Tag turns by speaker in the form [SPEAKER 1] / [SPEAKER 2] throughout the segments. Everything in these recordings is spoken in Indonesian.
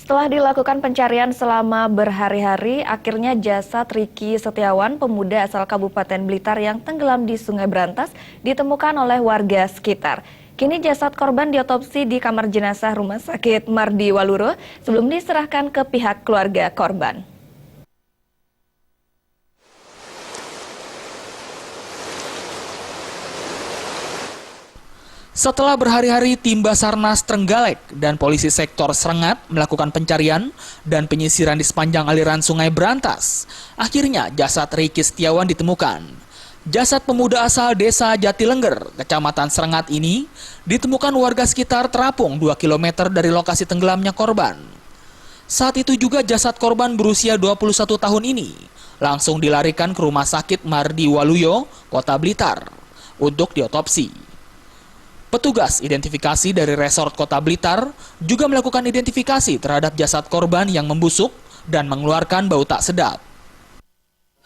[SPEAKER 1] Setelah dilakukan pencarian selama berhari-hari, akhirnya jasad Riki Setiawan, pemuda asal Kabupaten Blitar yang tenggelam di Sungai Brantas, ditemukan oleh warga sekitar. Kini jasad korban diotopsi di kamar jenazah Rumah Sakit Mardi Waluro sebelum diserahkan ke pihak keluarga korban.
[SPEAKER 2] Setelah berhari-hari, tim Basarnas Trenggalek dan polisi sektor Serengat melakukan pencarian dan penyisiran di sepanjang aliran Sungai Brantas. Akhirnya jasad Riki Setiawan ditemukan. Jasad pemuda asal desa Jatilengger, kecamatan Serengat ini ditemukan warga sekitar terapung 2 km dari lokasi tenggelamnya korban. Saat itu juga jasad korban berusia 21 tahun ini langsung dilarikan ke Rumah Sakit Mardi Waluyo, Kota Blitar untuk diotopsi. Petugas identifikasi dari Resort Kota Blitar juga melakukan identifikasi terhadap jasad korban yang membusuk dan mengeluarkan bau tak sedap.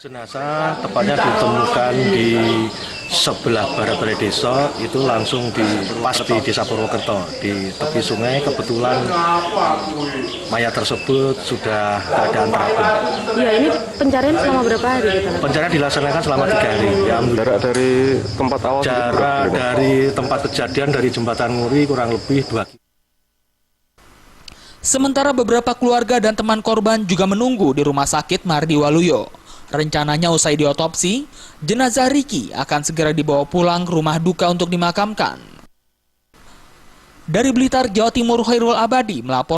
[SPEAKER 3] Jenazah tepatnya ditemukan di sebelah barat balai desa, itu langsung di Desa Purwokerto, di tepi sungai. Kebetulan mayat tersebut sudah keadaan terapung.
[SPEAKER 4] Ya, ini pencarian selama berapa hari?
[SPEAKER 3] Pencarian dilaksanakan selama 3 hari. Ya,
[SPEAKER 5] jarak dari tempat awal.
[SPEAKER 3] Jarak dari tempat kejadian dari Jembatan Nguri kurang lebih 2 km.
[SPEAKER 2] Sementara beberapa keluarga dan teman korban juga menunggu di Rumah Sakit Mardi Waluyo. Rencananya usai diotopsi, jenazah Riki akan segera dibawa pulang ke rumah duka untuk dimakamkan. Dari Blitar, Jawa Timur, Khairul Abadi melapor.